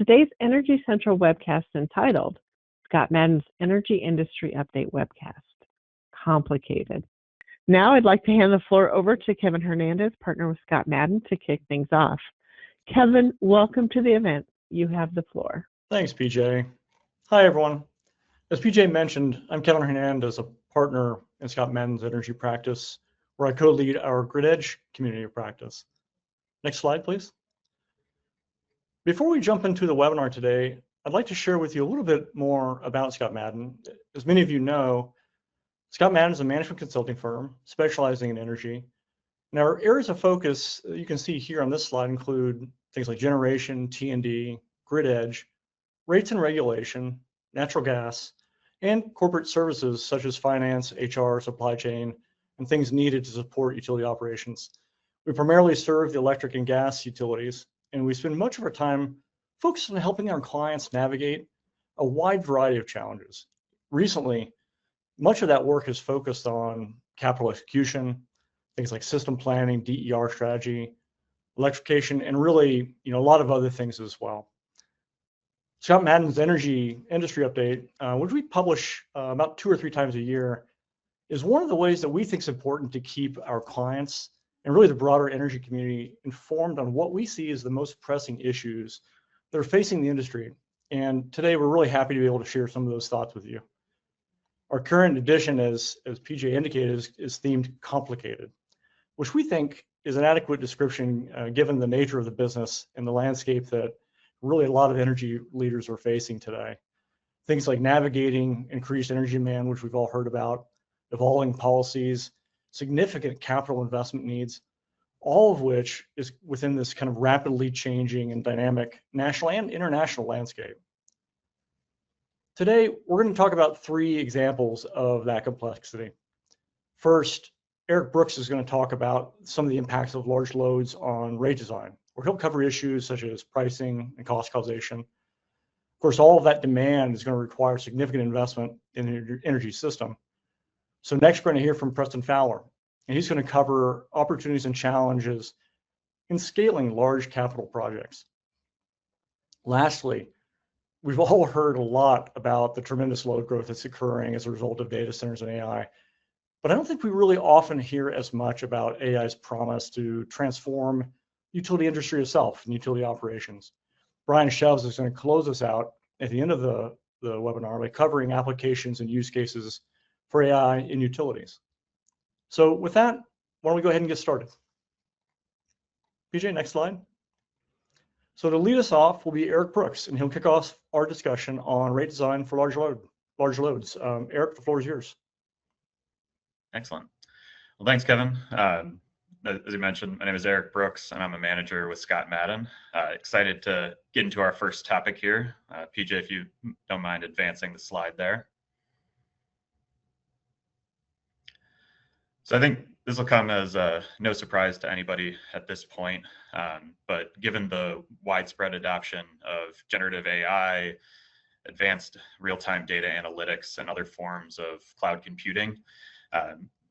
today's Energy Central webcast entitled Scott Madden's Energy Industry Update Webcast. Complicated. Now I'd like to hand the floor over to Kevin Hernandez, partner with Scott Madden, to kick things off. Kevin, welcome to the event. You have the floor. Thanks, PJ. Hi, everyone. As PJ mentioned, I'm Kevin Hernandez, a partner in Scott Madden's energy practice, where I co-lead our Grid Edge community of practice. Next slide, please. Before we jump into the webinar today, I'd like to share with you a little bit more about Scott Madden. As many of you know, Scott Madden is a management consulting firm specializing in energy. Now, our areas of focus you can see here on this slide include things like generation, T&D, grid edge, rates and regulation, natural gas, and corporate services such as finance, HR, supply chain, and things needed to support utility operations. We primarily serve the electric and gas utilities, and we spend much of our time focused on helping our clients navigate a wide variety of challenges. Recently, much of that work is focused on capital execution, things like system planning, DER strategy, electrification, and really, a lot of other things as well. Scott Madden's Energy Industry Update, which we publish about 2 or 3 times a year, is one of the ways that we think is important to keep our clients and really the broader energy community informed on what we see as the most pressing issues that are facing the industry. And today we're really happy to be able to share some of those thoughts with you. Our current edition, as PJ indicated, is themed complicated, which we think is an adequate description given the nature of the business and the landscape that really a lot of energy leaders are facing today. Things like navigating increased energy demand, which we've all heard about, evolving policies, significant capital investment needs, all of which is within this kind of rapidly changing and dynamic national and international landscape. Today, we're going to talk about 3 examples of that complexity. First, Eric Brooks is going to talk about some of the impacts of large loads on rate design, where he'll cover issues such as pricing and cost causation. Of course, all of that demand is going to require significant investment in the energy system. So next, we're going to hear from Preston Fowler, and he's going to cover opportunities and challenges in scaling large capital projects. Lastly, we've all heard a lot about the tremendous load growth that's occurring as a result of data centers and AI, but I don't think we really often hear as much about AI's promise to transform utility industry itself and utility operations. Brian Shelves is going to close us out at the end of the webinar by covering applications and use cases for AI in utilities. So with that, why don't we go ahead and get started? PJ, next slide. So to lead us off will be Eric Brooks, and he'll kick off our discussion on rate design for large loads. Eric, the floor is yours. Excellent. Well, thanks, Kevin. As you mentioned, my name is Eric Brooks, and I'm a manager with Scott Madden. Excited to get into our first topic here. PJ, if you don't mind advancing the slide there. So I think this will come as no surprise to anybody at this point, but given the widespread adoption of generative AI, advanced real-time data analytics, and other forms of cloud computing,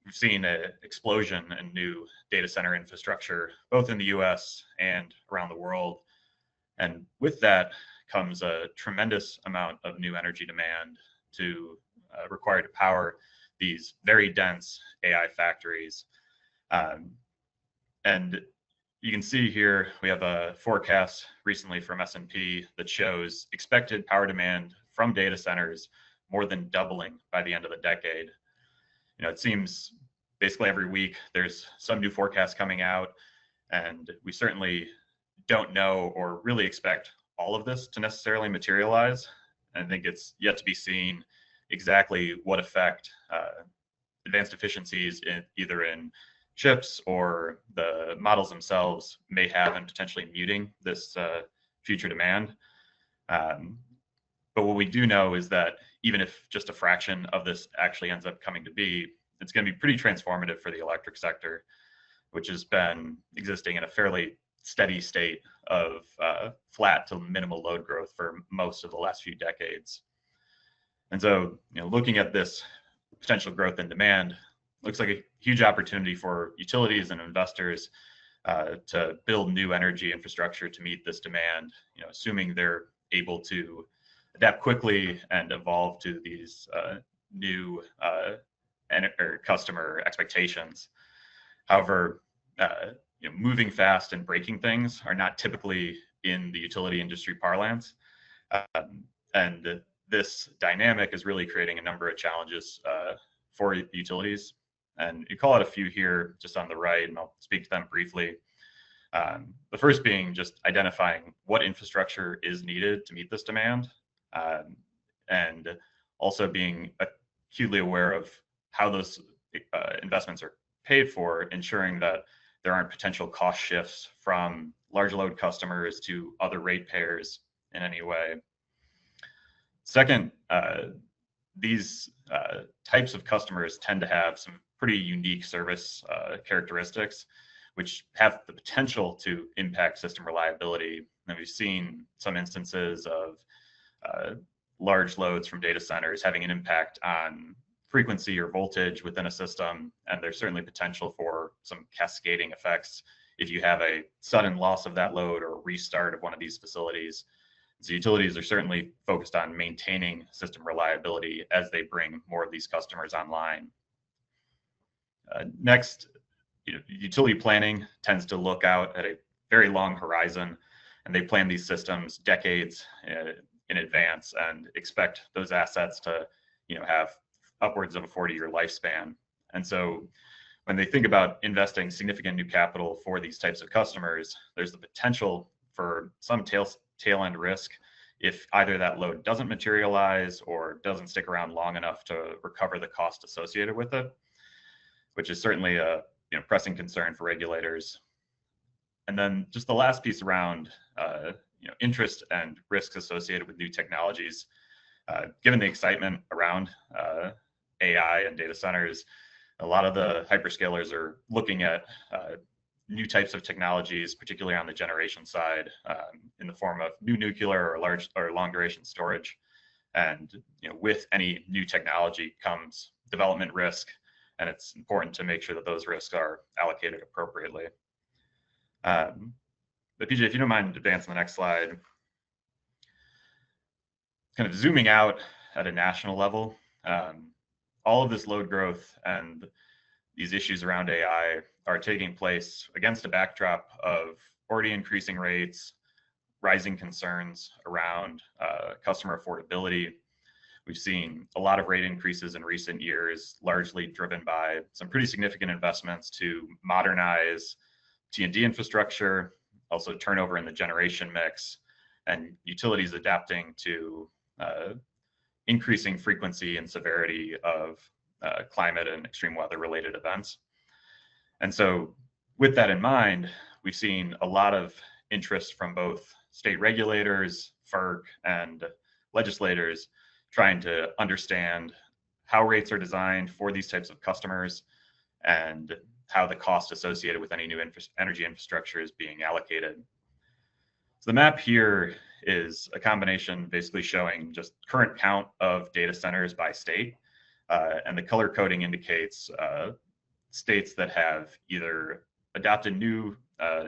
we've seen an explosion in new data center infrastructure, both in the US and around the world. And with that comes a tremendous amount of new energy demand required to power these very dense AI factories. And you can see here, we have a forecast recently from S&P that shows expected power demand from data centers more than doubling by the end of the decade. It seems basically every week there's some new forecast coming out, and we certainly don't know or really expect all of this to necessarily materialize. I think it's yet to be seen exactly what effect advanced efficiencies either in chips or the models themselves may have in potentially muting this future demand. But what we do know is that even if just a fraction of this actually ends up coming to be, it's going to be pretty transformative for the electric sector, which has been existing in a fairly steady state of flat to minimal load growth for most of the last few decades. And so, looking at this potential growth in demand, looks like a huge opportunity for utilities and investors to build new energy infrastructure to meet this demand, assuming they're able to adapt quickly and evolve to these new customer expectations. However, moving fast and breaking things are not typically in the utility industry parlance. And this dynamic is really creating a number of challenges for utilities. And you call out a few here just on the right, and I'll speak to them briefly. The first being just identifying what infrastructure is needed to meet this demand, and also being acutely aware of how those investments are paid for, ensuring that there aren't potential cost shifts from large load customers to other ratepayers in any way. Second, these types of customers tend to have some pretty unique service characteristics, which have the potential to impact system reliability. And we've seen some instances of large loads from data centers having an impact on frequency or voltage within a system, and there's certainly potential for some cascading effects if you have a sudden loss of that load or restart of one of these facilities. So utilities are certainly focused on maintaining system reliability as they bring more of these customers online. Next, utility planning tends to look out at a very long horizon, and they plan these systems decades in advance and expect those assets to have upwards of a 40-year lifespan. And so when they think about investing significant new capital for these types of customers, there's the potential for some tail end risk if either that load doesn't materialize or doesn't stick around long enough to recover the cost associated with it, which is certainly a pressing concern for regulators. And then just the last piece around interest and risks associated with new technologies. Given the excitement around AI and data centers, a lot of the hyperscalers are looking at new types of technologies, particularly on the generation side, in the form of new nuclear or large or long duration storage. And with any new technology comes development risk, and it's important to make sure that those risks are allocated appropriately. But PJ, if you don't mind advancing the next slide, kind of zooming out at a national level, all of this load growth and these issues around AI are taking place against a backdrop of already increasing rates, rising concerns around customer affordability. We've seen a lot of rate increases in recent years, largely driven by some pretty significant investments to modernize T&D infrastructure, also turnover in the generation mix, and utilities adapting to increasing frequency and severity of climate and extreme weather related events. And so with that in mind, we've seen a lot of interest from both state regulators, FERC, and legislators trying to understand how rates are designed for these types of customers and how the cost associated with any new energy infrastructure is being allocated. So the map here is a combination basically showing just current count of data centers by state, and the color coding indicates states that have either adopted new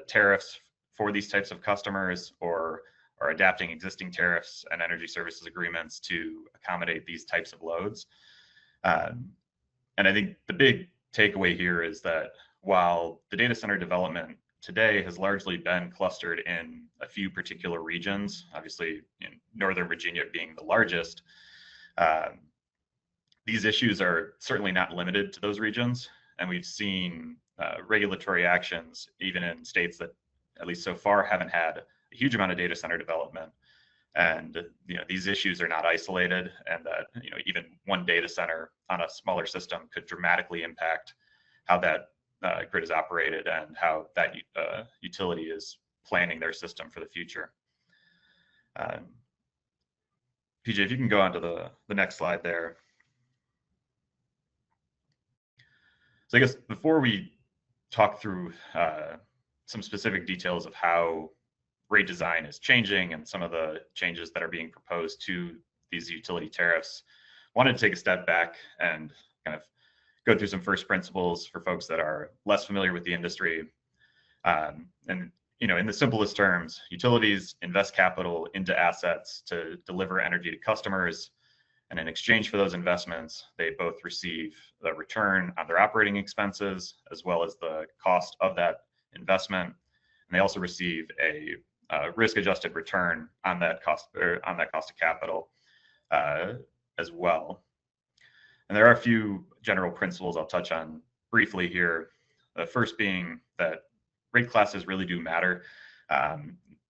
tariffs for these types of customers or are adapting existing tariffs and energy services agreements to accommodate these types of loads. And I think the big takeaway here is that while the data center development today has largely been clustered in a few particular regions, obviously in Northern Virginia being the largest, these issues are certainly not limited to those regions. And we've seen regulatory actions even in states that, at least so far, haven't had a huge amount of data center development. And these issues are not isolated, and that even one data center on a smaller system could dramatically impact how that grid is operated and how that utility is planning their system for the future. PJ, if you can go on to the next slide there. So I guess before we talk through some specific details of how rate design is changing and some of the changes that are being proposed to these utility tariffs, I wanted to take a step back and kind of go through some first principles for folks that are less familiar with the industry. And in the simplest terms, utilities invest capital into assets to deliver energy to customers. And in exchange for those investments, they both receive the return on their operating expenses as well as the cost of that investment. And they also receive a risk-adjusted return on that cost of capital as well. And there are a few general principles I'll touch on briefly here. The first being that rate classes really do matter.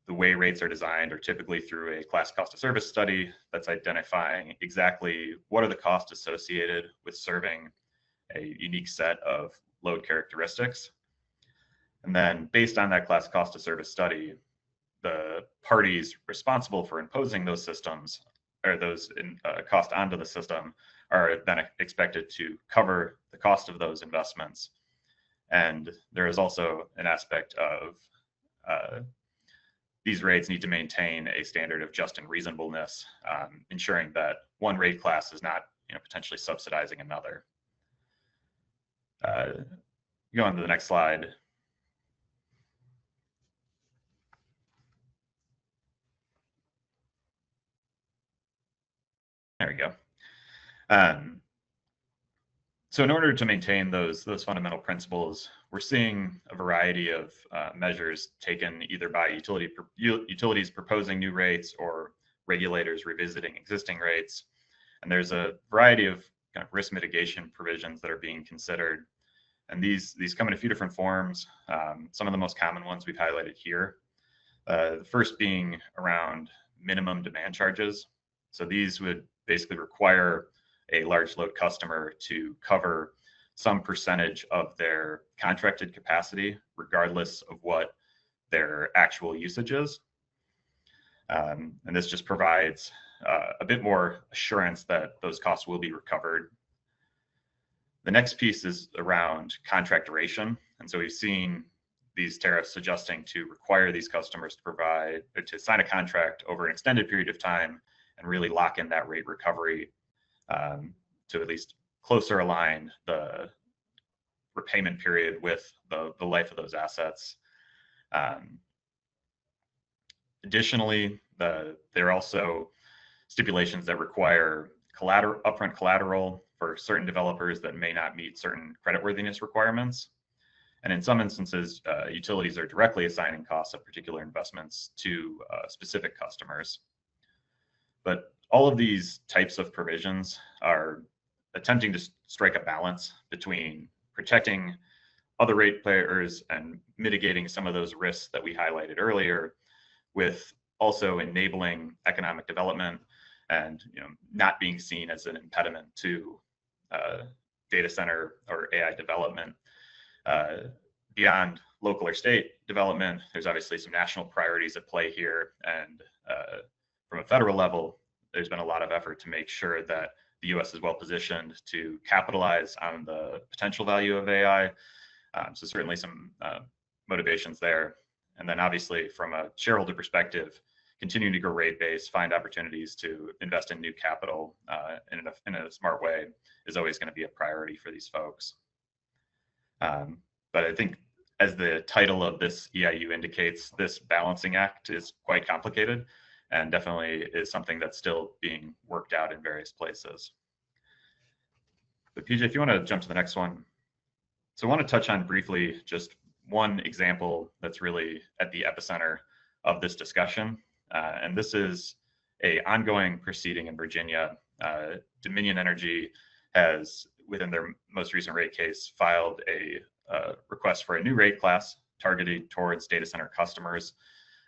The way rates are designed are typically through a class cost of service study that's identifying exactly what are the costs associated with serving a unique set of load characteristics. And then based on that class cost of service study, the parties responsible for imposing those systems or those cost onto the system are then expected to cover the cost of those investments. And there is also an aspect of these rates need to maintain a standard of just and reasonableness, ensuring that one rate class is not potentially subsidizing another. Go on to the next slide. There we go. So in order to maintain those fundamental principles, we're seeing a variety of measures taken either by utilities proposing new rates or regulators revisiting existing rates. And there's a variety of kind of risk mitigation provisions that are being considered. And these come in a few different forms. Some of the most common ones we've highlighted here. The first being around minimum demand charges. So these would basically require a large load customer to cover some percentage of their contracted capacity, regardless of what their actual usage is. And this just provides a bit more assurance that those costs will be recovered. The next piece is around contract duration. And so we've seen these tariffs suggesting to require these customers to sign a contract over an extended period of time and really lock in that rate recovery to at least closer align the repayment period with the life of those assets. Additionally, there are also stipulations that require upfront collateral for certain developers that may not meet certain creditworthiness requirements. And in some instances, utilities are directly assigning costs of particular investments to specific customers. But all of these types of provisions are attempting to strike a balance between protecting other rate payers and mitigating some of those risks that we highlighted earlier, with also enabling economic development and not being seen as an impediment to data center or AI development. Beyond local or state development, there's obviously some national priorities at play here. And from a federal level, there's been a lot of effort to make sure that the U.S. is well positioned to capitalize on the potential value of AI. So certainly some motivations there. And then obviously from a shareholder perspective, continuing to grow rate base, find opportunities to invest in new capital in a smart way is always going to be a priority for these folks. But I think as the title of this EIU indicates, this balancing act is quite complicated and definitely is something that's still being worked out in various places. But PJ, if you want to jump to the next one. So I want to touch on briefly just one example that's really at the epicenter of this discussion. And this is an ongoing proceeding in Virginia. Dominion Energy has, within their most recent rate case, filed a request for a new rate class targeted towards data center customers.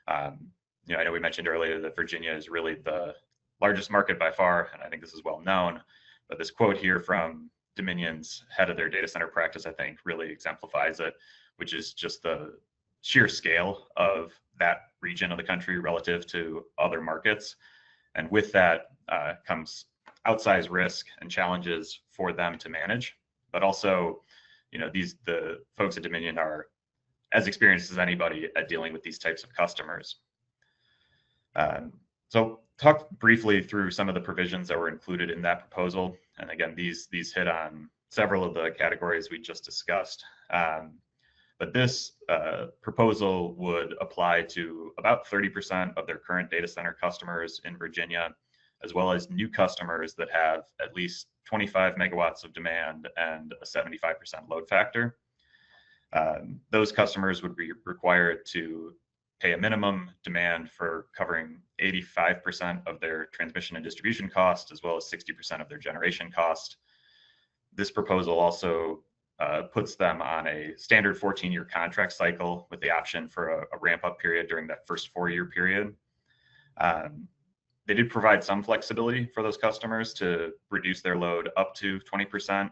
I know we mentioned earlier that Virginia is really the largest market by far, and I think this is well known. But this quote here from Dominion's head of their data center practice, I think, really exemplifies it, which is just the sheer scale of that region of the country relative to other markets. And with that comes outsized risk and challenges for them to manage. But also, the folks at Dominion are as experienced as anybody at dealing with these types of customers. So talk briefly through some of the provisions that were included in that proposal. And again, these hit on several of the categories we just discussed. But this proposal would apply to about 30% of their current data center customers in Virginia, as well as new customers that have at least 25 megawatts of demand and a 75% load factor. Those customers would be required to pay a minimum demand for covering 85% of their transmission and distribution cost, as well as 60% of their generation cost. This proposal also puts them on a standard 14-year contract cycle with the option for a ramp-up period during that first 4-year period. They did provide some flexibility for those customers to reduce their load up to 20%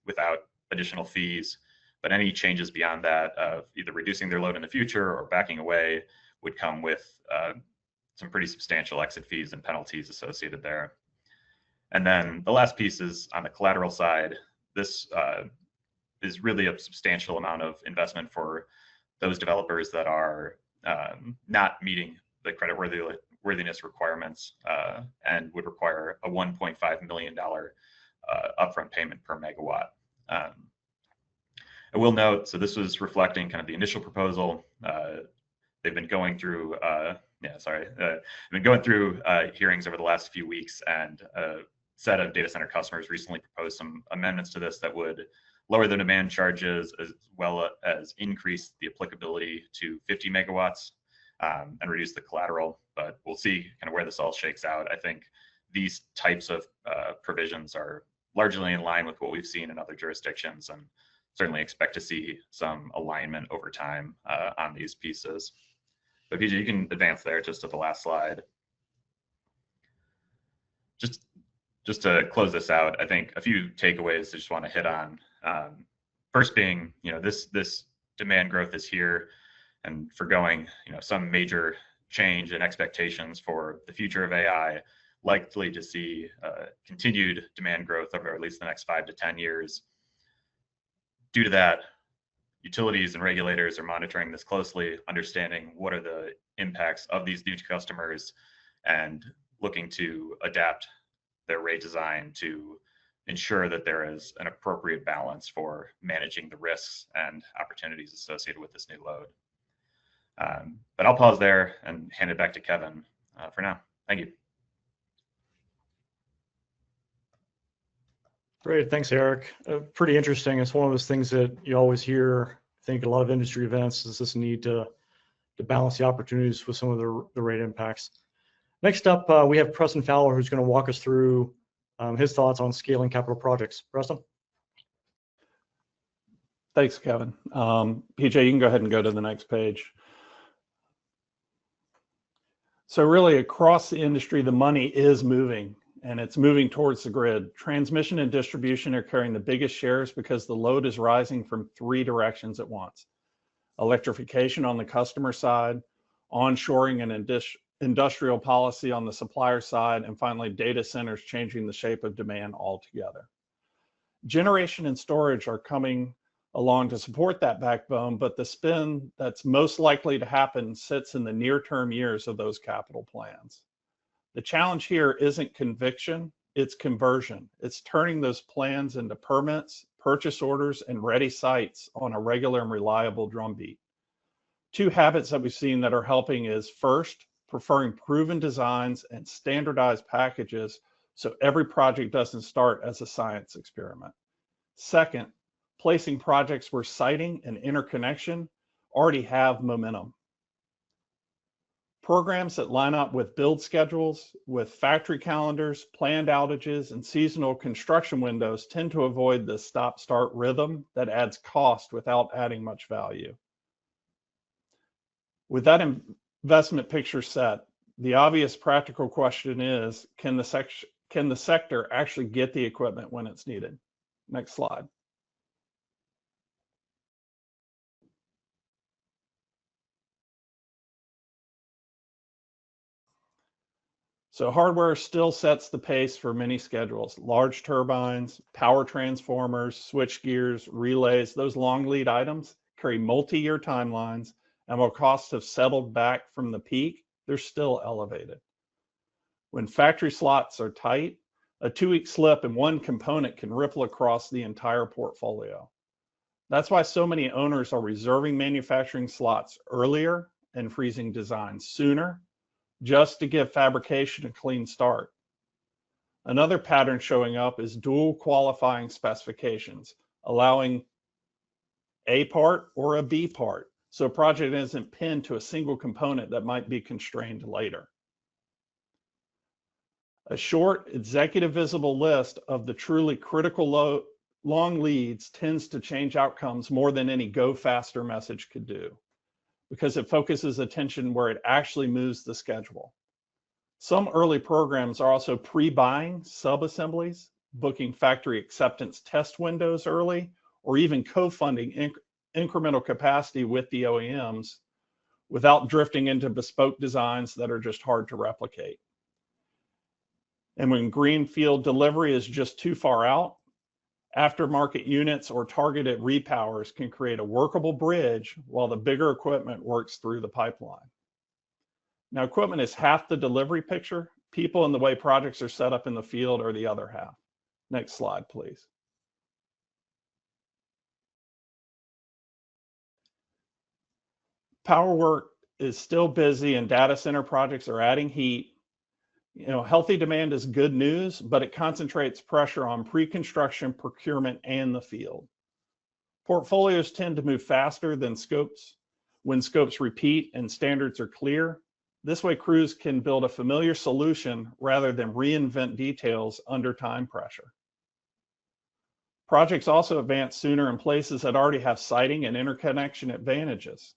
without additional fees. But any changes beyond that, of either reducing their load in the future or backing away, would come with some pretty substantial exit fees and penalties associated there. And then the last piece is on the collateral side. This is really a substantial amount of investment for those developers that are not meeting the creditworthiness requirements and would require a $1.5 million upfront payment per megawatt. I will note, so this was reflecting kind of the initial proposal. They've been going through, hearings over the last few weeks, and a set of data center customers recently proposed some amendments to this that would lower the demand charges as well as increase the applicability to 50 megawatts and reduce the collateral. But we'll see kind of where this all shakes out. I think these types of provisions are largely in line with what we've seen in other jurisdictions, and certainly expect to see some alignment over time on these pieces. But PJ, you can advance there just to the last slide. Just to close this out, I think a few takeaways I just want to hit on. First being, this demand growth is here, and forgoing, some major change in expectations for the future of AI, likely to see continued demand growth over at least the next 5 to 10 years. Due to that, utilities and regulators are monitoring this closely, understanding what are the impacts of these new customers, and looking to adapt their rate design to ensure that there is an appropriate balance for managing the risks and opportunities associated with this new load. But I'll pause there and hand it back to Kevin for now. Thank you. Great, thanks, Eric. Pretty interesting. It's one of those things that you always hear, I think, a lot of industry events, is this need to balance the opportunities with some of the rate impacts. Next up, we have Preston Fowler, who's going to walk us through his thoughts on scaling capital projects. Preston? Thanks, Kevin. PJ, you can go ahead and go to the next page. So really, across the industry, the money is moving, and it's moving towards the grid. Transmission and distribution are carrying the biggest shares because the load is rising from 3 directions at once: electrification on the customer side, onshoring and industrial policy on the supplier side, and finally, data centers changing the shape of demand altogether. Generation and storage are coming along to support that backbone, but the spend that's most likely to happen sits in the near-term years of those capital plans. The challenge here isn't conviction, it's conversion. It's turning those plans into permits, purchase orders, and ready sites on a regular and reliable drumbeat. 2 habits that we've seen that are helping is, first, preferring proven designs and standardized packages so every project doesn't start as a science experiment. Second, placing projects where siting and interconnection already have momentum. Programs that line up with build schedules, with factory calendars, planned outages, and seasonal construction windows tend to avoid the stop-start rhythm that adds cost without adding much value. With that investment picture set, the obvious practical question is, can the sector actually get the equipment when it's needed? Next slide. So hardware still sets the pace for many schedules. Large turbines, power transformers, switch gears, relays, those long lead items carry multi-year timelines, and while costs have settled back from the peak, they're still elevated. When factory slots are tight, a 2-week slip in one component can ripple across the entire portfolio. That's why so many owners are reserving manufacturing slots earlier and freezing designs sooner, just to give fabrication a clean start. Another pattern showing up is dual qualifying specifications, allowing a part or a B part, so a project isn't pinned to a single component that might be constrained later. A short, executive visible list of the truly critical long leads tends to change outcomes more than any go faster message could do, because it focuses attention where it actually moves the schedule. Some early programs are also pre-buying sub-assemblies, booking factory acceptance test windows early, or even co-funding incremental capacity with the OEMs without drifting into bespoke designs that are just hard to replicate. And when greenfield delivery is just too far out, aftermarket units or targeted repowers can create a workable bridge while the bigger equipment works through the pipeline. Now, equipment is half the delivery picture. People and the way projects are set up in the field are the other half. Next slide, please. Power work is still busy and data center projects are adding heat. Healthy demand is good news, but it concentrates pressure on pre-construction, procurement, and the field. Portfolios tend to move faster than scopes when scopes repeat and standards are clear. This way, crews can build a familiar solution rather than reinvent details under time pressure. Projects also advance sooner in places that already have siting and interconnection advantages.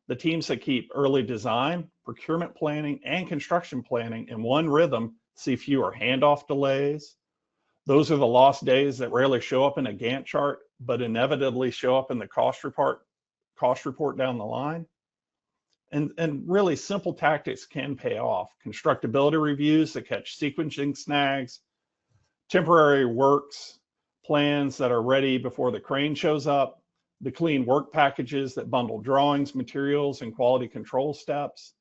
The teams that keep early design, procurement planning, and construction planning in one rhythm see fewer handoff delays. Those are the lost days that rarely show up in a Gantt chart, but inevitably show up in the cost report down the line. And really simple tactics can pay off. Constructability reviews that catch sequencing snags, temporary works plans that are ready before the crane shows up, the clean work packages that bundle drawings, materials, and quality control steps.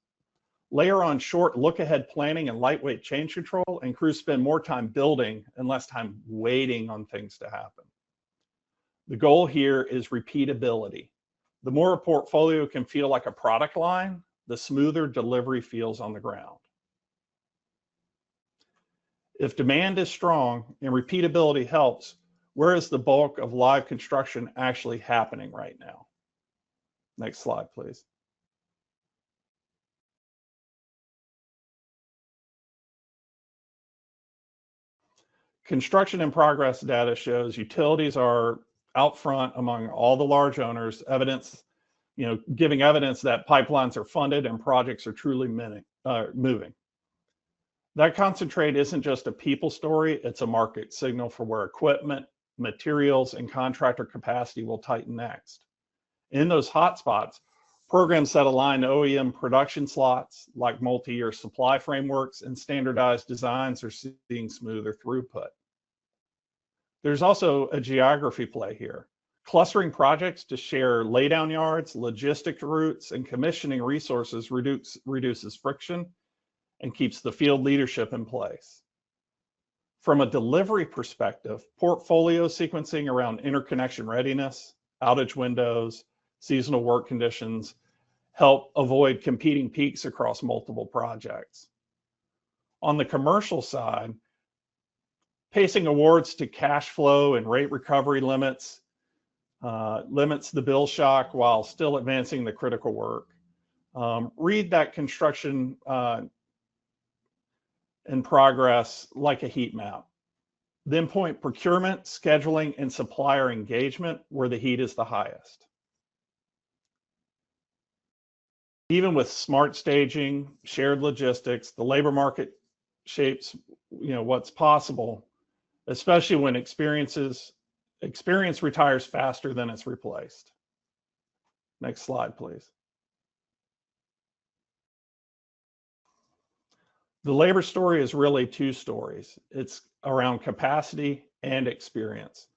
Layer on short look-ahead planning and lightweight change control, and crews spend more time building and less time waiting on things to happen. The goal here is repeatability. The more a portfolio can feel like a product line, the smoother delivery feels on the ground. If demand is strong and repeatability helps, where is the bulk of live construction actually happening right now? Next slide, please. Construction in progress data shows utilities are out front among all the large owners, giving evidence that pipelines are funded and projects are truly moving. That concentrate isn't just a people story, it's a market signal for where equipment, materials, and contractor capacity will tighten next. In those hotspots, programs that align OEM production slots, like multi-year supply frameworks and standardized designs, are seeing smoother throughput. There's also a geography play here. Clustering projects to share laydown yards, logistic routes, and commissioning resources reduces friction and keeps the field leadership in place. From a delivery perspective, portfolio sequencing around interconnection readiness, outage windows, seasonal work conditions help avoid competing peaks across multiple projects. On the commercial side, pacing awards to cash flow and rate recovery limits the bill shock while still advancing the critical work. Read that construction in progress like a heat map. Then point procurement, scheduling, and supplier engagement where the heat is the highest. Even with smart staging, shared logistics, the labor market shapes what's possible, especially when experience retires faster than it's replaced. Next slide, please. The labor story is really two stories. It's around capacity and experience.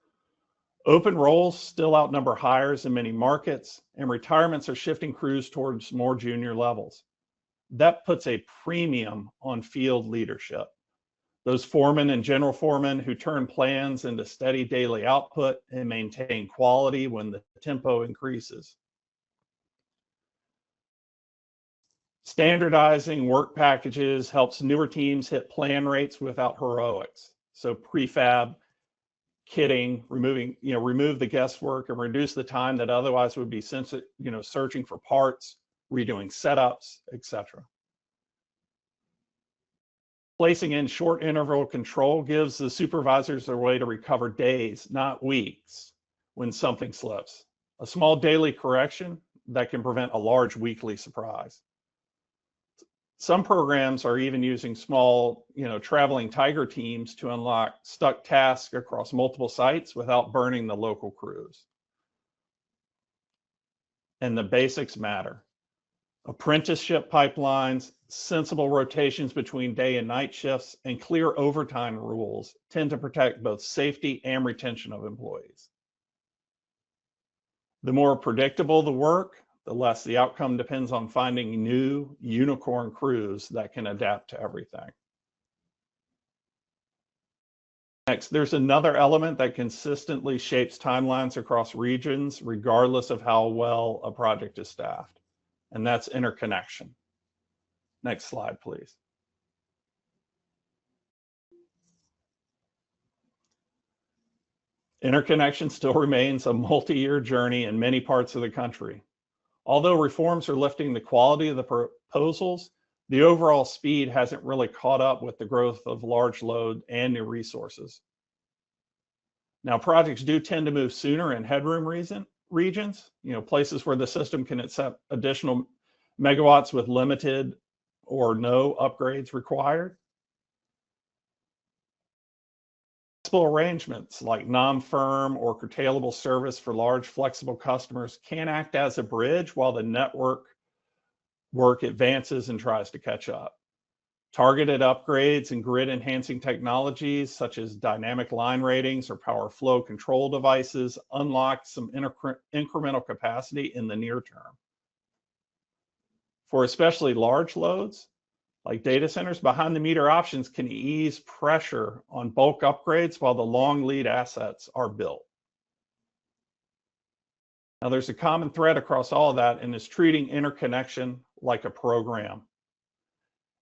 Open roles still outnumber hires in many markets, and retirements are shifting crews towards more junior levels. That puts a premium on field leadership. Those foremen and general foremen who turn plans into steady daily output and maintain quality when the tempo increases. Standardizing work packages helps newer teams hit plan rates without heroics. So prefab, kitting, remove the guesswork and reduce the time that otherwise would be searching for parts, redoing setups, etc. Placing in short interval control gives the supervisors their way to recover days, not weeks, when something slips. A small daily correction that can prevent a large weekly surprise. Some programs are even using small, traveling tiger teams to unlock stuck tasks across multiple sites without burning the local crews. And the basics matter. Apprenticeship pipelines, sensible rotations between day and night shifts, and clear overtime rules tend to protect both safety and retention of employees. The more predictable the work, the less the outcome depends on finding new unicorn crews that can adapt to everything. Next, there's another element that consistently shapes timelines across regions, regardless of how well a project is staffed, and that's interconnection. Next slide, please. Interconnection still remains a multi-year journey in many parts of the country. Although reforms are lifting the quality of the proposals, the overall speed hasn't really caught up with the growth of large load and new resources. Now, projects do tend to move sooner in headroom regions, places where the system can accept additional megawatts with limited or no upgrades required. Flexible arrangements like non-firm or curtailable service for large flexible customers can act as a bridge while the network work advances and tries to catch up. Targeted upgrades and grid enhancing technologies such as dynamic line ratings or power flow control devices unlock some incremental capacity in the near term. For especially large loads, like data centers, behind the meter options can ease pressure on bulk upgrades while the long lead assets are built. Now there's a common thread across all of that, and it's treating interconnection like a program.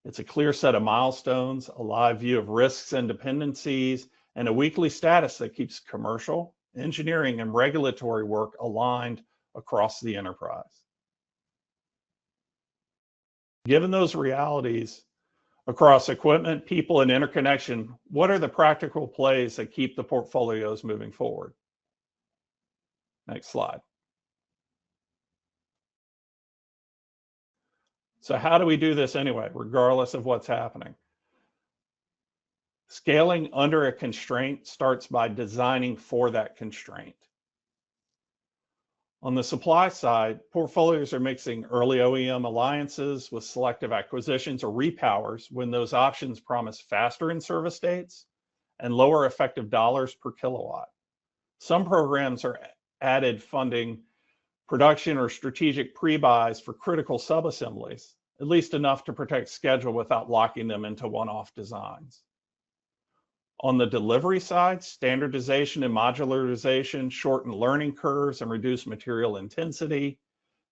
It's a clear set of milestones, a live view of risks and dependencies, and a weekly status that keeps commercial, engineering, and regulatory work aligned across the enterprise. Given those realities across equipment, people, and interconnection, what are the practical plays that keep the portfolios moving forward? Next slide. So how do we do this anyway, regardless of what's happening? Scaling under a constraint starts by designing for that constraint. On the supply side, portfolios are mixing early OEM alliances with selective acquisitions or repowers when those options promise faster in-service dates and lower effective dollars per kilowatt. Some programs are added funding production or strategic pre-buys for critical subassemblies, at least enough to protect schedule without locking them into one-off designs. On the delivery side, standardization and modularization shorten learning curves and reduce material intensity,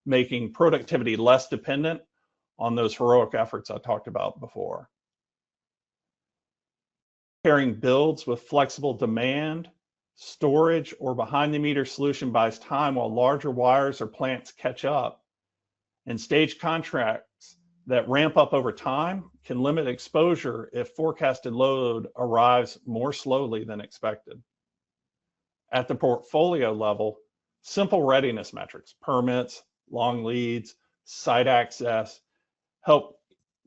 making productivity less dependent on those heroic efforts I talked about before. Pairing builds with flexible demand, storage, or behind-the-meter solution buys time while larger wires or plants catch up, and stage contracts that ramp up over time can limit exposure if forecasted load arrives more slowly than expected. At the portfolio level, simple readiness metrics, permits, long leads, site access, help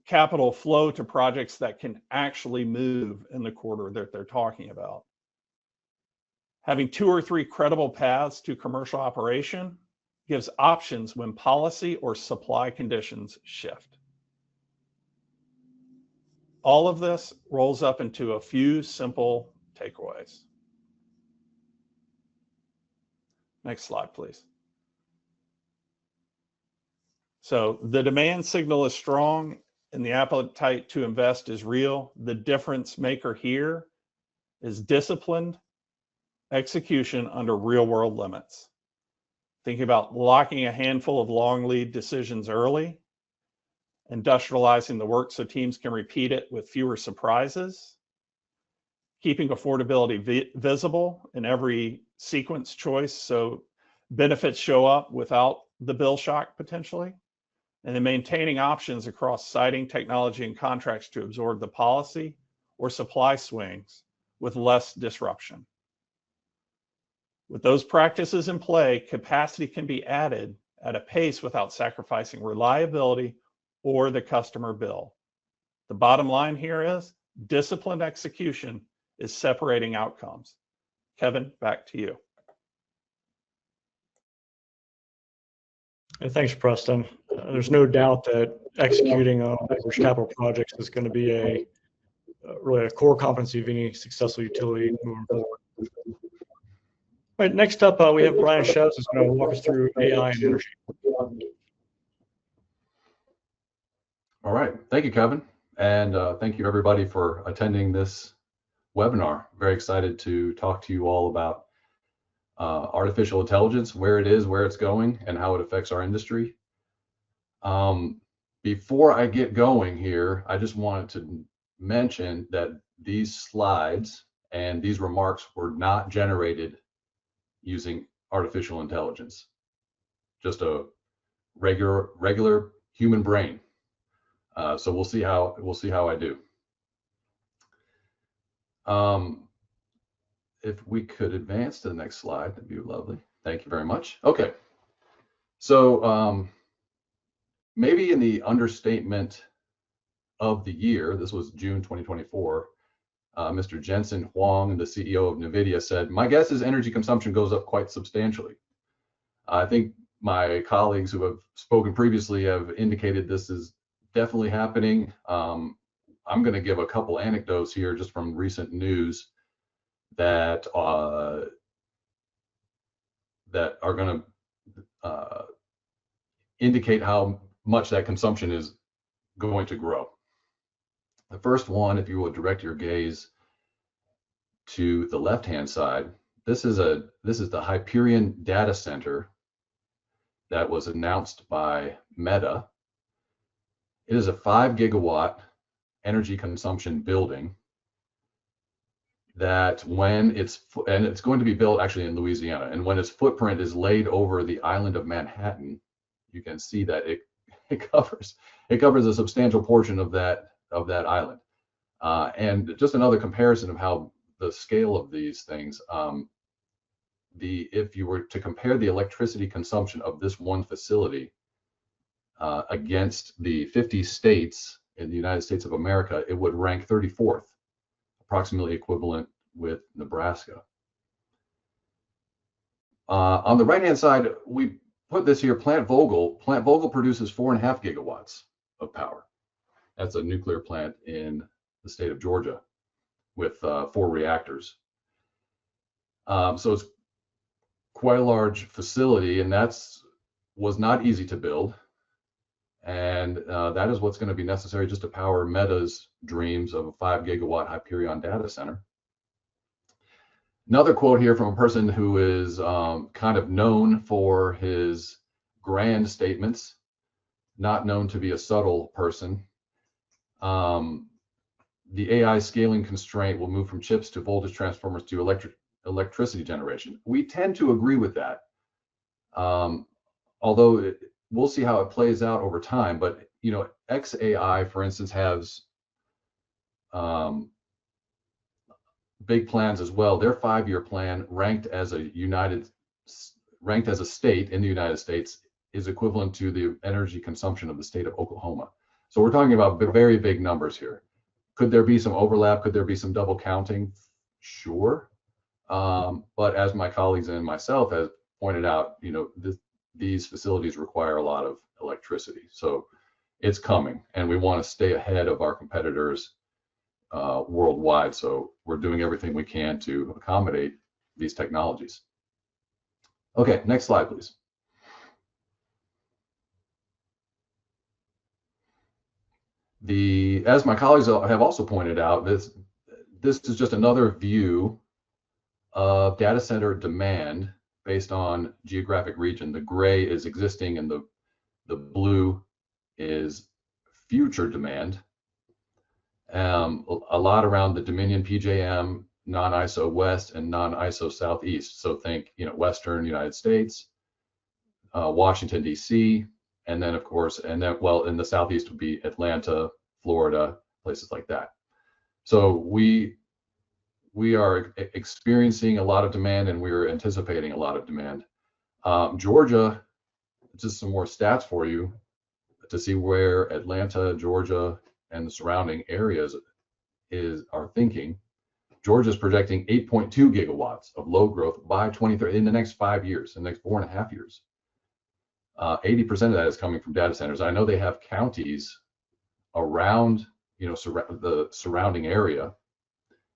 capital flow to projects that can actually move in the quarter that they're talking about. Having 2 or 3 credible paths to commercial operation gives options when policy or supply conditions shift. All of this rolls up into a few simple takeaways. Next slide, please. So the demand signal is strong and the appetite to invest is real. The difference maker here is disciplined execution under real world limits. Thinking about locking a handful of long lead decisions early, industrializing the work so teams can repeat it with fewer surprises, keeping affordability visible in every sequence choice so benefits show up without the bill shock potentially, and then maintaining options across siting, technology, and contracts to absorb the policy or supply swings with less disruption. With those practices in play, capacity can be added at a pace without sacrificing reliability or the customer bill. The bottom line here is disciplined execution is separating outcomes. Kevin, back to you. Thanks, Preston. There's no doubt that executing on large capital projects is going to be really a core competency of any successful utility moving forward. All right, next up, we have Brian Shevs who's going to walk us through AI and energy. All right, thank you, Kevin. And thank you everybody for attending this webinar. Very excited to talk to you all about artificial intelligence, where it is, where it's going, and how it affects our industry. Before I get going here, I just wanted to mention that these slides and these remarks were not generated using artificial intelligence, just a regular human brain. So we'll see how I do. If we could advance to the next slide, that'd be lovely. Thank you very much. Okay, so maybe in the understatement of the year, this was June 2024, Mr. Jensen Huang, the CEO of NVIDIA, said, "My guess is energy consumption goes up quite substantially." I think my colleagues who have spoken previously have indicated this is definitely happening. I'm going to give a couple anecdotes here just from recent news that are going to indicate how much that consumption is going to grow. The first one, if you will direct your gaze to the left-hand side, this is the Hyperion data center that was announced by Meta. It is a 5 gigawatt energy consumption building that when it's going to be built actually in Louisiana, and when its footprint is laid over the island of Manhattan, you can see that it covers a substantial portion of that island. And just another comparison of how the scale of these things, if you were to compare the electricity consumption of this one facility against the 50 states in the United States of America, it would rank 34th, approximately equivalent with Nebraska. On the right-hand side, we put this here, Plant Vogtle. Plant Vogtle produces 4.5 gigawatts of power. That's a nuclear plant in the state of Georgia with 4 reactors. So it's quite a large facility, and was not easy to build. And that is what's going to be necessary just to power Meta's dreams of a 5 gigawatt Hyperion data center. Another quote here from a person who is kind of known for his grand statements, not known to be a subtle person. The AI scaling constraint will move from chips to voltage transformers to electricity generation. We tend to agree with that, although we'll see how it plays out over time. But XAI, for instance, has big plans as well. Their 5-year plan, ranked as a state in the United States, is equivalent to the energy consumption of the state of Oklahoma. So we're talking about very big numbers here. Could there be some overlap? Could there be some double counting? Sure. But as my colleagues and myself have pointed out, these facilities require a lot of electricity. So it's coming, and we want to stay ahead of our competitors worldwide. So we're doing everything we can to accommodate these technologies. Okay, next slide, please. As my colleagues have also pointed out, this is just another view of data center demand based on geographic region. The gray is existing and the blue is future demand. A lot around the Dominion PJM, non-ISO West and non-ISO Southeast. So think, Western United States, Washington, D.C., and then of course, in the Southeast would be Atlanta, Florida, places like that. So we are experiencing a lot of demand, and we're anticipating a lot of demand. Georgia, just some more stats for you to see where Atlanta, Georgia, and the surrounding areas are thinking. Georgia's projecting 8.2 gigawatts of load growth by 2030 in the next 5 years, in the next 4.5 years. 80% of that is coming from data centers. I know they have counties around, the surrounding area.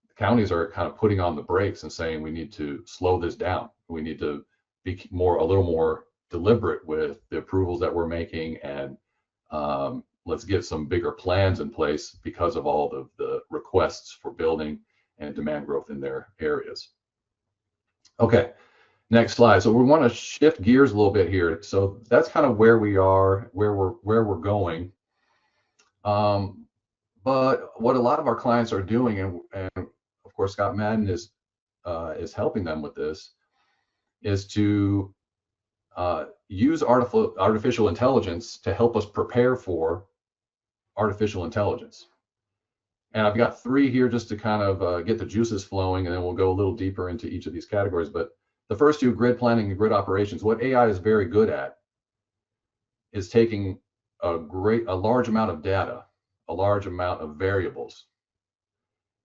The counties are kind of putting on the brakes and saying we need to slow this down. We need to be a little more deliberate with the approvals that we're making, and let's get some bigger plans in place because of all of the requests for building and demand growth in their areas. Okay, next slide. So we want to shift gears a little bit here. So that's kind of where we are, where we're going. But what a lot of our clients are doing, and of course Scott Madden is helping them with this, is to use artificial intelligence to help us prepare for artificial intelligence. And I've got 3 here just to kind of get the juices flowing, and then we'll go a little deeper into each of these categories. But the first 2, grid planning and grid operations, what AI is very good at is taking a large amount of data, a large amount of variables,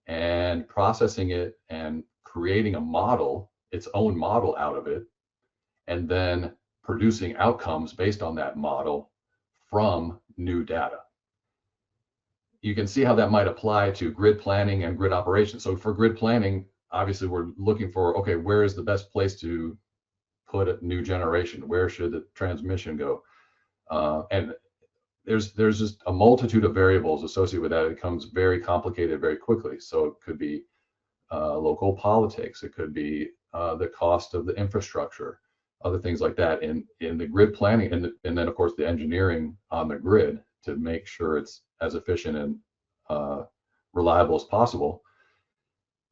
and processing it and creating a model, its own model out of it, and then producing outcomes based on that model from new data. You can see how that might apply to grid planning and grid operations. So for grid planning, obviously we're looking for, okay, where is the best place to put a new generation? Where should the transmission go? And there's just a multitude of variables associated with that. It becomes very complicated very quickly. So it could be local politics. It could be the cost of the infrastructure, other things like that. In the grid planning, and then of course the engineering on the grid to make sure it's as efficient and reliable as possible.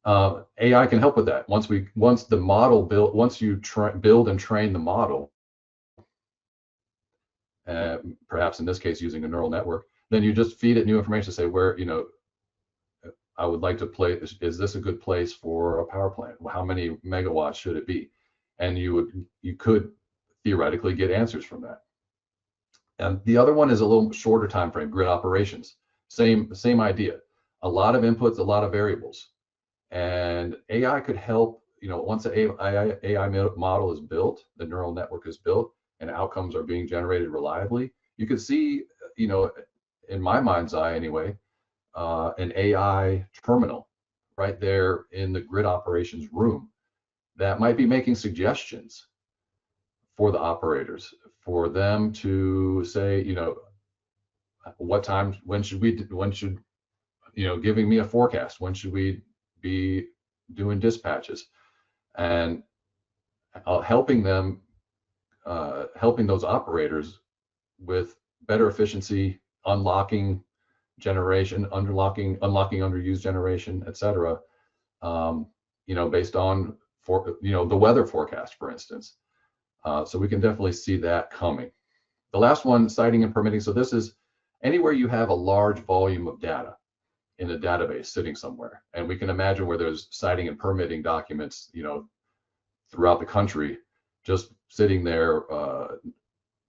AI can help with that. Once you build and train the model, perhaps in this case using a neural network, then you just feed it new information to say where, I would like to play, is this a good place for a power plant? How many megawatts should it be? And you could theoretically get answers from that. And the other one is a little shorter time frame, grid operations. Same idea. A lot of inputs, a lot of variables. And AI could help, once the AI model is built, the neural network is built, and outcomes are being generated reliably, you could see, in my mind's eye anyway, an AI terminal right there in the grid operations room that might be making suggestions for the operators, for them to say, what time, giving me a forecast, when should we be doing dispatches, and helping those operators with better efficiency, unlocking generation, unlocking underused generation, et cetera, based on the weather forecast, for instance. So we can definitely see that coming. The last one, siting and permitting. So this is anywhere you have a large volume of data in a database sitting somewhere. And we can imagine where there's siting and permitting documents, throughout the country, just sitting there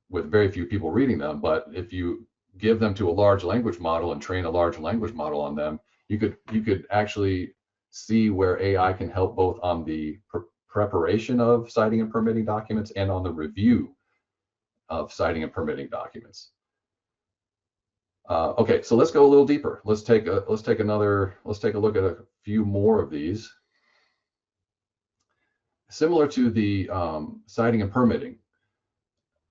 with very few people reading them. But if you give them to a large language model and train a large language model on them, you could actually see where AI can help both on the preparation of siting and permitting documents and on the review of siting and permitting documents. Okay, so let's go a little deeper. Let's take a look at a few more of these. Similar to the siting and permitting,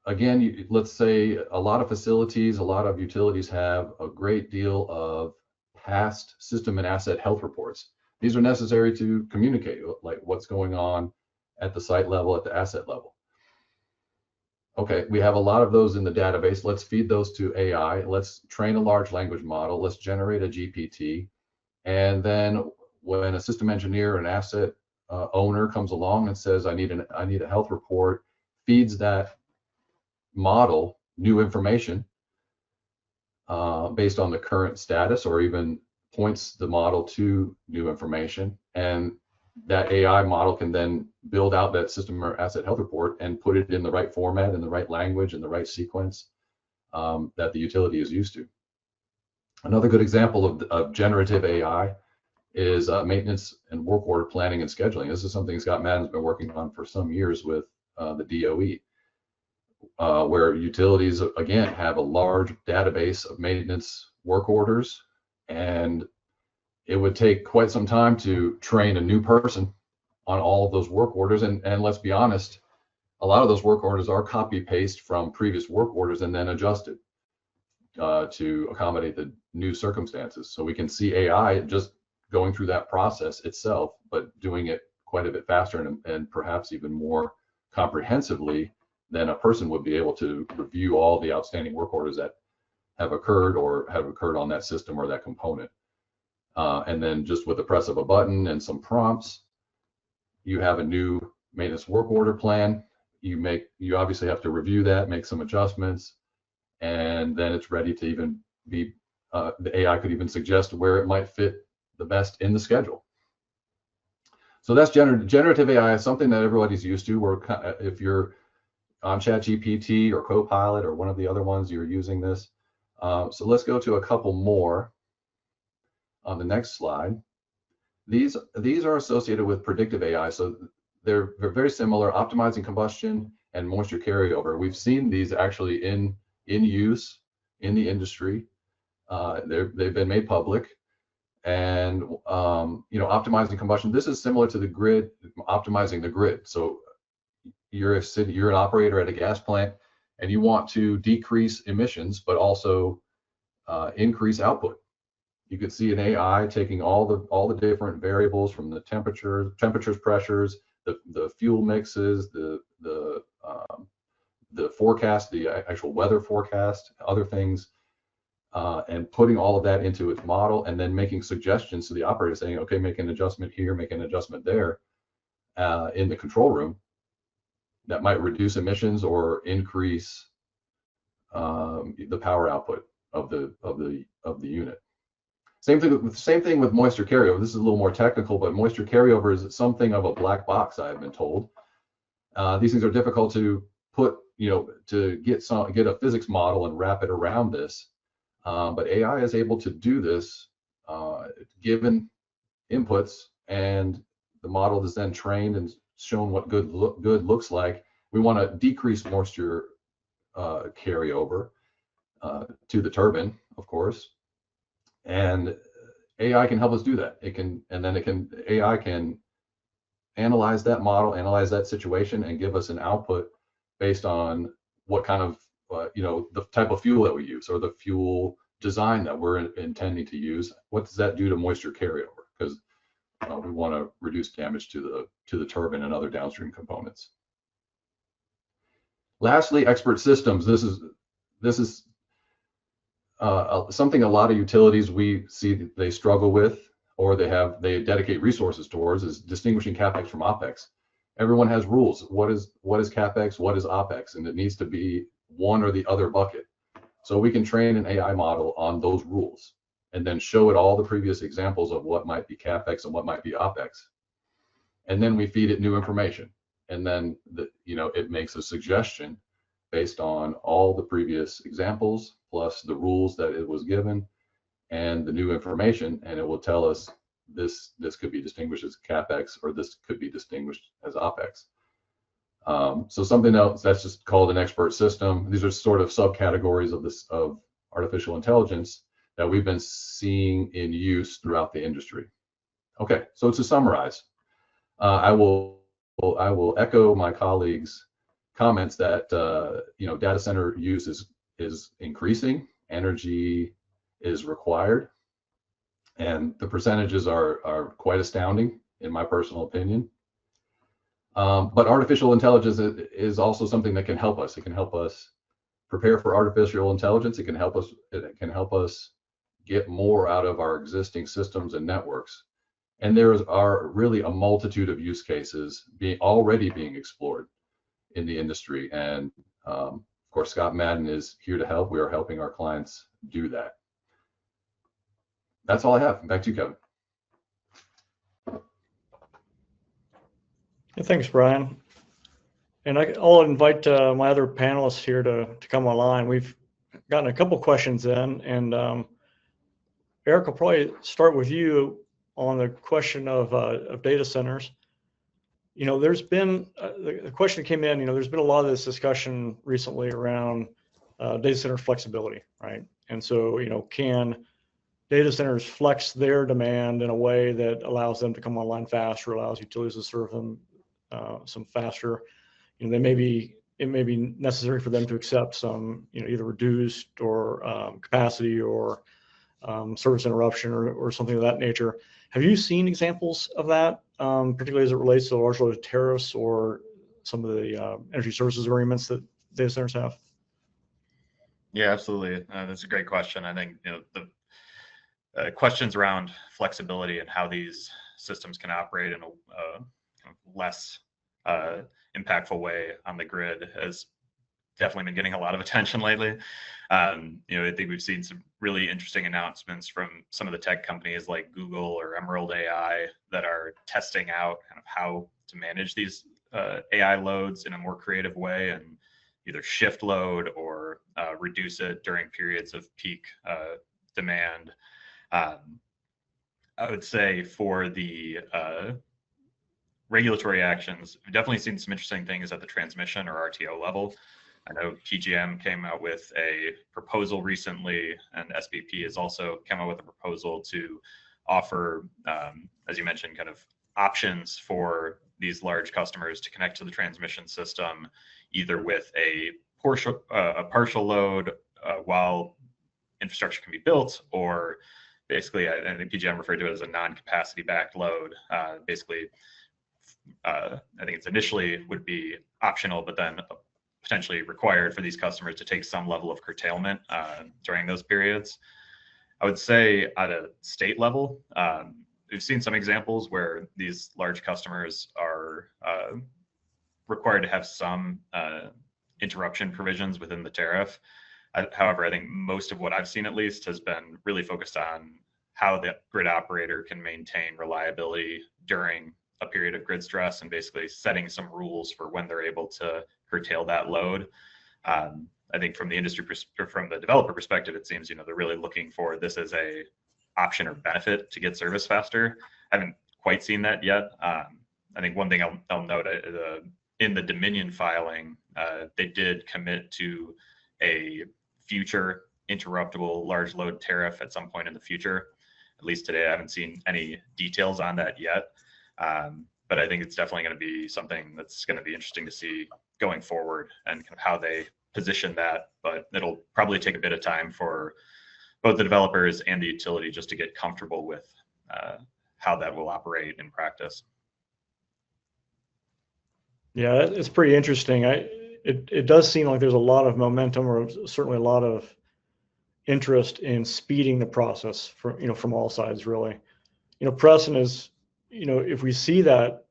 again, let's say a lot of facilities, a lot of utilities have a great deal of past system and asset health reports. These are necessary to communicate like what's going on at the site level, at the asset level. Okay, we have a lot of those in the database. Let's feed those to AI. Let's train a large language model. Let's generate a GPT. And then when a system engineer, an asset owner comes along and says, I need a health report, feeds that model new information based on the current status, or even points the model to new information. And that AI model can then build out that system or asset health report and put it in the right format, in the right language, in the right sequence that the utility is used to. Another good example of generative AI is maintenance and work order planning and scheduling. This is something Scott Madden's been working on for some years with the DOE, where utilities, again, have a large database of maintenance work orders, and it would take quite some time to train a new person on all of those work orders. And let's be honest, a lot of those work orders are copy paste from previous work orders and then adjusted to accommodate the new circumstances. So we can see AI just going through that process itself, but doing it quite a bit faster and perhaps even more comprehensively than a person would be able to review all the outstanding work orders that have occurred on that system or that component. And then just with the press of a button and some prompts, you have a new maintenance work order plan. You obviously have to review that, make some adjustments, and then it's ready to even be, the AI could even suggest where it might fit the best in the schedule. So that's generative AI, is something that everybody's used to. If you're on ChatGPT or Copilot or one of the other ones, you're using this. So let's go to a couple more on the next slide. These are associated with predictive AI. So they're very similar, optimizing combustion and moisture carryover. We've seen these actually in use in the industry. They've been made public. And optimizing combustion, this is similar to the grid, optimizing the grid. So you're an operator at a gas plant and you want to decrease emissions but also increase output. You could see an AI taking all the different variables from the temperatures, pressures, the fuel mixes, the forecast, the actual weather forecast, other things, and putting all of that into its model, and then making suggestions to the operator saying, okay, make an adjustment here, make an adjustment there in the control room that might reduce emissions or increase the power output of the unit. Same thing with moisture carryover. This is a little more technical, but moisture carryover is something of a black box, I've been told. These things are difficult to put, to get a physics model and wrap it around this. But AI is able to do this given inputs, and the model is then trained and shown what good looks like. We want to decrease moisture carryover to the turbine, of course, and AI can help us do that. AI can analyze that model, analyze that situation, and give us an output based on what kind of the type of fuel that we use or the fuel design that we're intending to use. What does that do to moisture carryover? Because we want to reduce damage to the turbine and other downstream components. Lastly, expert systems. This is something a lot of utilities we see that they struggle with, or they dedicate resources towards, is distinguishing CapEx from OpEx. Everyone has rules. What is CapEx? What is OpEx? And it needs to be one or the other bucket. So we can train an AI model on those rules and then show it all the previous examples of what might be CapEx and what might be OpEx. And then we feed it new information. And then it makes a suggestion based on all the previous examples plus the rules that it was given and the new information, and it will tell us this could be distinguished as CapEx or this could be distinguished as OpEx. So something else that's just called an expert system. These are sort of subcategories of artificial intelligence that we've been seeing in use throughout the industry. Okay, so to summarize, I will echo my colleagues comments that data center use is increasing, energy is required, and the percentages are quite astounding in my personal opinion. But artificial intelligence is also something that can help us. It can help us prepare for artificial intelligence. It can help us get more out of our existing systems and networks. And there are really a multitude of use cases already being explored in the industry. And of course, Scott Madden is here to help. We are helping our clients do that. That's all I have. Back to you, Kevin. Thanks, Brian. And I'll invite my other panelists here to come online. We've gotten a couple questions in, and Eric, I'll probably start with you on the question of data centers. There's been the question that came in. There's been a lot of this discussion recently around data center flexibility, right? And so, can data centers flex their demand in a way that allows them to come online faster, allows utilities to serve them some faster? It may be necessary for them to accept some, either reduced or capacity or service interruption or something of that nature. Have you seen examples of that, particularly as it relates to large load tariffs or some of the energy services agreements that data centers have? Yeah, absolutely. That's a great question. I think the questions around flexibility and how these systems can operate in a kind of less impactful way on the grid has definitely been getting a lot of attention lately. I think we've seen some really interesting announcements from some of the tech companies like Google or Emerald AI that are testing out kind of how to manage these AI loads in a more creative way and either shift load or reduce it during periods of peak demand. I would say for the regulatory actions, we've definitely seen some interesting things at the transmission or RTO level. I know PJM came out with a proposal recently, and SPP has also come out with a proposal to offer, as you mentioned, kind of options for these large customers to connect to the transmission system, either with a partial load while infrastructure can be built, or basically, I think PJM referred to it as a non-capacity backed load. Basically, I think it's initially would be optional, but then potentially required for these customers to take some level of curtailment during those periods. I would say at a state level, we've seen some examples where these large customers are required to have some interruption provisions within the tariff. However, I think most of what I've seen, at least, has been really focused on how the grid operator can maintain reliability during a period of grid stress and basically setting some rules for when they're able to curtail that load. I think from the industry, from the developer perspective, it seems, they're really looking for this as a option or benefit to get service faster. I haven't quite seen that yet. I think one thing I'll note in the Dominion filing, they did commit to a future interruptible large load tariff at some point in the future. At least today, I haven't seen any details on that yet. But I think it's definitely going to be something that's going to be interesting to see going forward and kind of how they position that. But it'll probably take a bit of time for both the developers and the utility just to get comfortable with how that will operate in practice. Yeah, it's pretty interesting. It does seem like there's a lot of momentum, or certainly a lot of interest in speeding the process from all sides, really. Preston is, if we see that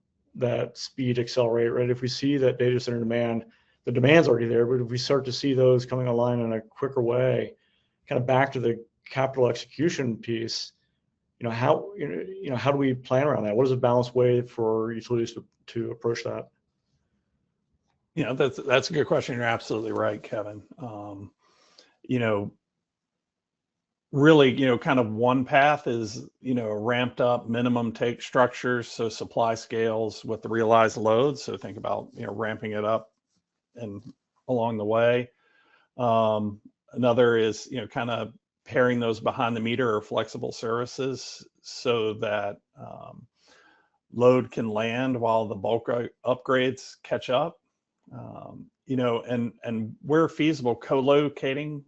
speed accelerate, right? If we see that data center demand, the demand's already there, but if we start to see those coming online in a quicker way, kind of back to the capital execution piece, how do we plan around that? What is a balanced way for utilities to approach that? That's a good question. You're absolutely right, Kevin. Really, kind of one path is, ramped up minimum take structures. So supply scales with the realized load. So think about, ramping it up and along the way. Another is, kind of pairing those behind the meter or flexible services so that load can land while the bulk upgrades catch up. And where feasible, co-locating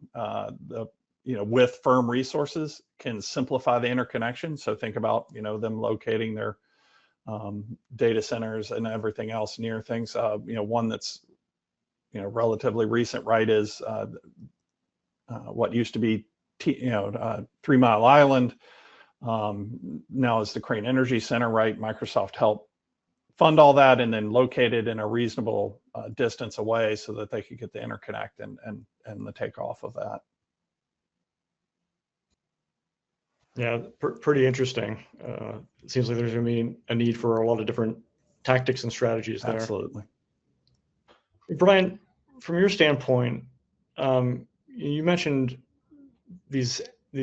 with firm resources can simplify the interconnection. So think about them locating their data centers and everything else near things. One that's relatively recent, right, is what used to be 3 Mile Island, now is the Crane Energy Center, right? Microsoft helped fund all that and then locate it in a reasonable distance away so that they could get the interconnect and the takeoff of that. Yeah, pretty interesting. It seems like there's going to be a need for a lot of different tactics and strategies there. Absolutely. Brian, from your standpoint, you mentioned these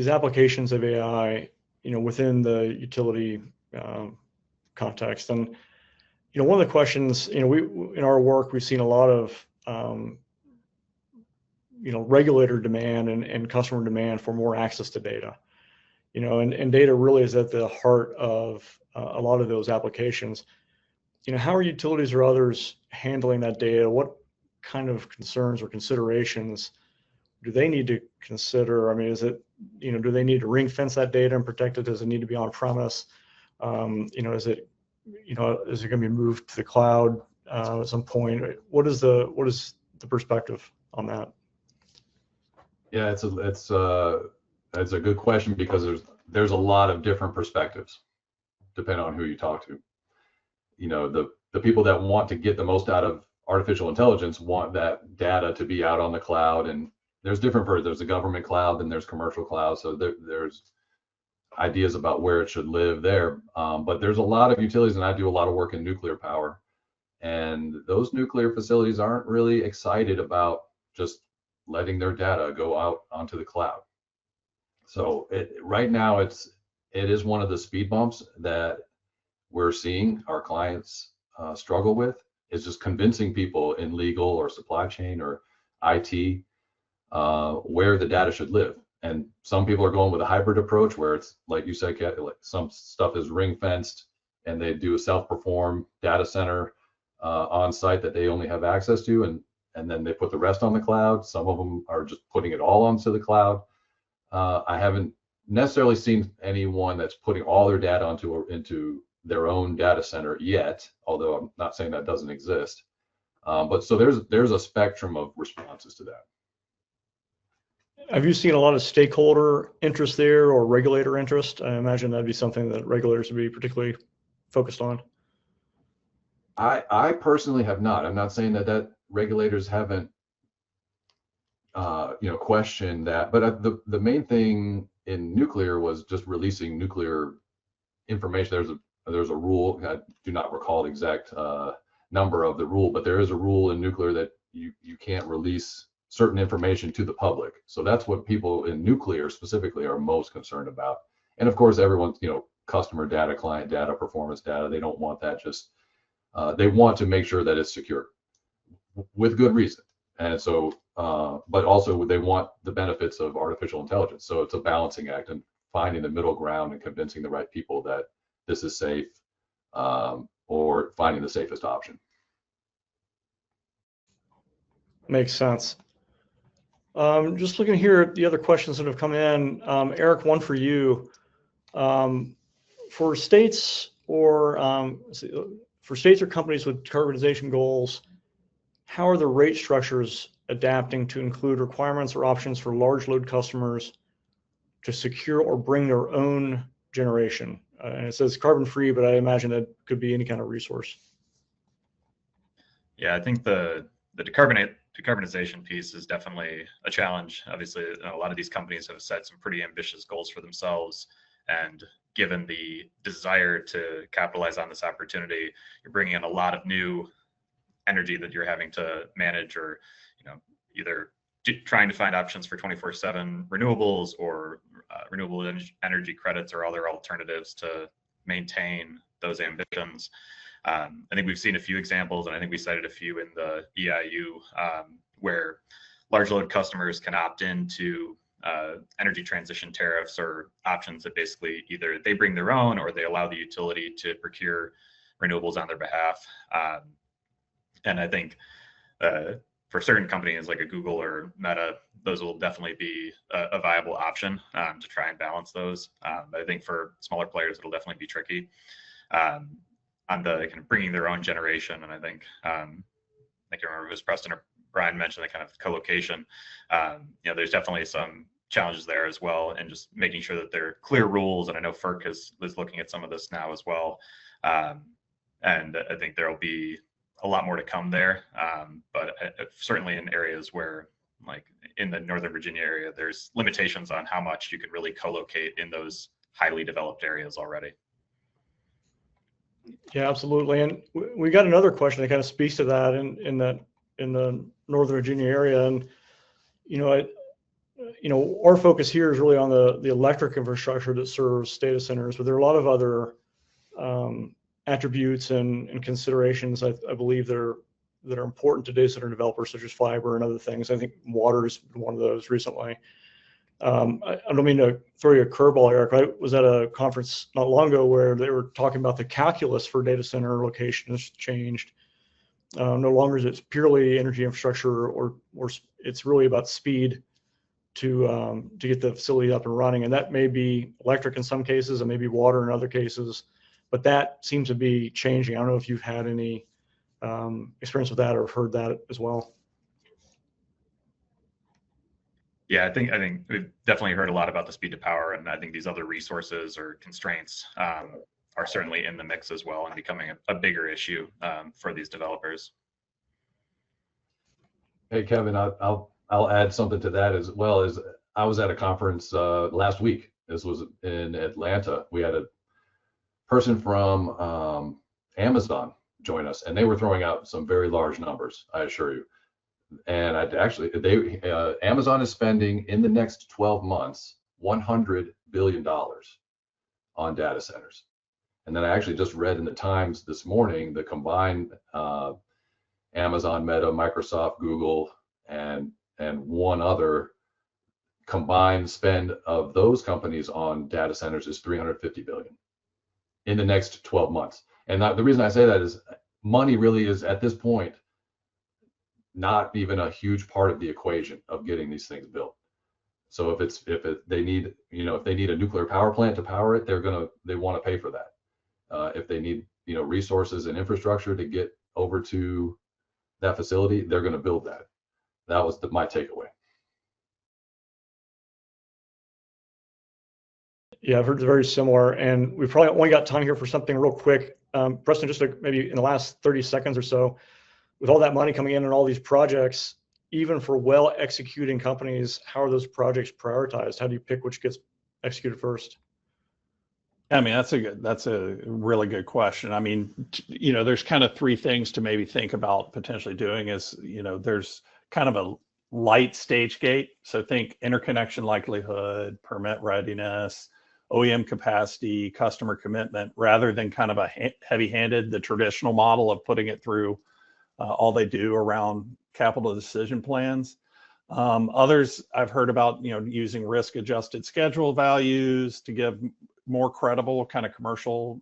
applications of AI, within the utility context, and one of the questions, we in our work we've seen a lot of regulator demand and customer demand for more access to data. And data really is at the heart of a lot of those applications. How are utilities or others handling that data? What kind of concerns or considerations do they need to consider? I mean, is it, do they need to ring fence that data and protect it? Does it need to be on premise? Is it going to be moved to the cloud at some point? What is the perspective on that? Yeah, it's a good question because there's a lot of different perspectives depending on who you talk to. The people that want to get the most out of artificial intelligence want that data to be out on the cloud, and there's different versions. There's a government cloud and there's commercial cloud, so there's ideas about where it should live there. But there's a lot of utilities, and I do a lot of work in nuclear power, and those nuclear facilities aren't really excited about just letting their data go out onto the cloud. So right now it is one of the speed bumps that we're seeing our clients struggle with, is just convincing people in legal or supply chain or IT where the data should live. And some people are going with a hybrid approach where it's like you said, like some stuff is ring fenced and they do a self-perform data center on site that they only have access to, and then they put the rest on the cloud. Some of them are just putting it all onto the cloud. I haven't necessarily seen anyone that's putting all their data into their own data center yet, although I'm not saying that doesn't exist. But so there's a spectrum of responses to that. Have you seen a lot of stakeholder interest there or regulator interest? I imagine that'd be something that regulators would be particularly focused on. I personally have not. I'm not saying that regulators haven't questioned that, but the main thing in nuclear was just releasing nuclear information. There's a rule. I do not recall the exact number of the rule, but there is a rule in nuclear that you can't release certain information to the public. So that's what people in nuclear specifically are most concerned about. And of course, everyone's, customer data, client data, performance data, they don't want that just, they want to make sure that it's secure with good reason. And so, but also they want the benefits of artificial intelligence. So it's a balancing act and finding the middle ground and convincing the right people that this is safe, or finding the safest option. Makes sense. Just looking here at the other questions that have come in. Eric, one for you. For states or companies with decarbonization goals, how are the rate structures adapting to include requirements or options for large load customers to secure or bring their own generation? And it says carbon free, but I imagine it could be any kind of resource. Yeah, I think the decarbonization piece is definitely a challenge. Obviously, a lot of these companies have set some pretty ambitious goals for themselves, and given the desire to capitalize on this opportunity, you're bringing in a lot of new energy that you're having to manage, or either trying to find options for 24/7 renewables or renewable energy credits or other alternatives to maintain those ambitions. I think we've seen a few examples, and I think we cited a few in the EIU, where large load customers can opt into energy transition tariffs or options that basically either they bring their own or they allow the utility to procure renewables on their behalf. And I think for certain companies like a Google or Meta, those will definitely be a viable option to try and balance those. But I think for smaller players, it'll definitely be tricky on the kind of bringing their own generation. And I think I can't remember if it was Preston or Brian mentioned the kind of co-location. There's definitely some challenges there as well, and just making sure that there are clear rules. And I know FERC is looking at some of this now as well. And I think there will be a lot more to come there. But certainly in areas where, like in the Northern Virginia area, there's limitations on how much you can really co-locate in those highly developed areas already. Yeah, absolutely. And we got another question that kind of speaks to that in the Northern Virginia area. And, our focus here is really on the electric infrastructure that serves data centers, but there are a lot of other attributes and considerations, I believe, that are important to data center developers, such as fiber and other things. I think water is one of those recently. I don't mean to throw you a curveball, Eric. I was at a conference not long ago where they were talking about the calculus for data center location has changed. No longer is it purely energy infrastructure, or it's really about speed to get the facility up and running. And that may be electric in some cases, and maybe water in other cases, but that seems to be changing. I don't know if you've had any experience with that or heard that as well. Yeah, I think we've definitely heard a lot about the speed to power, and I think these other resources or constraints are certainly in the mix as well and becoming a bigger issue for these developers. Hey, Kevin, I'll add something to that as well. As I was at a conference last week. This was in Atlanta. We had a person from Amazon join us, and they were throwing out some very large numbers, I assure you. And Amazon is spending in the next 12 months $100 billion on data centers. And then I actually just read in the Times this morning the combined Amazon, Meta, Microsoft, Google, and one other combined spend of those companies on data centers is $350 billion in the next 12 months. And the reason I say that is money really is at this point not even a huge part of the equation of getting these things built. So if they need a nuclear power plant to power it, they want to pay for that. If they need resources and infrastructure to get over to that facility, they're going to build that. That was my takeaway. Yeah, I've heard very similar, and we've probably only got time here for something real quick. Preston, just maybe in the last 30 seconds or so, with all that money coming in and all these projects, even for well-executing companies, how are those projects prioritized? How do you pick which gets executed first? I mean, that's a really good question. I mean, there's kind of three things to maybe think about potentially doing is, there's kind of a light stage gate. So think interconnection likelihood, permit readiness, OEM capacity, customer commitment, rather than kind of a heavy-handed, the traditional model of putting it through all they do around capital decision plans. Others I've heard about, using risk-adjusted schedule values to give more credible kind of commercial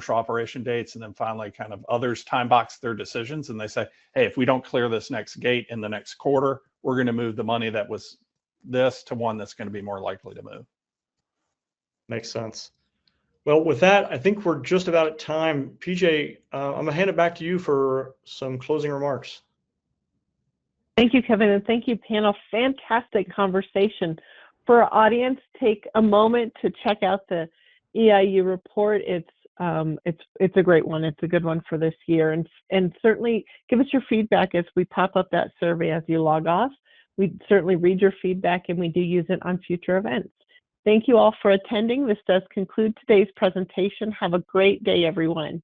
operation dates, and then finally kind of others time box their decisions, and they say, hey, if we don't clear this next gate in the next quarter, we're going to move the money that was this to one that's going to be more likely to move. Makes sense. Well, with that, I think we're just about at time. PJ, I'm going to hand it back to you for some closing remarks. Thank you, Kevin, and thank you, panel. Fantastic conversation. For our audience, take a moment to check out the EIU report. It's a great one. It's a good one for this year, and certainly give us your feedback as we pop up that survey as you log off. We certainly read your feedback, and we do use it on future events. Thank you all for attending. This does conclude today's presentation. Have a great day, everyone.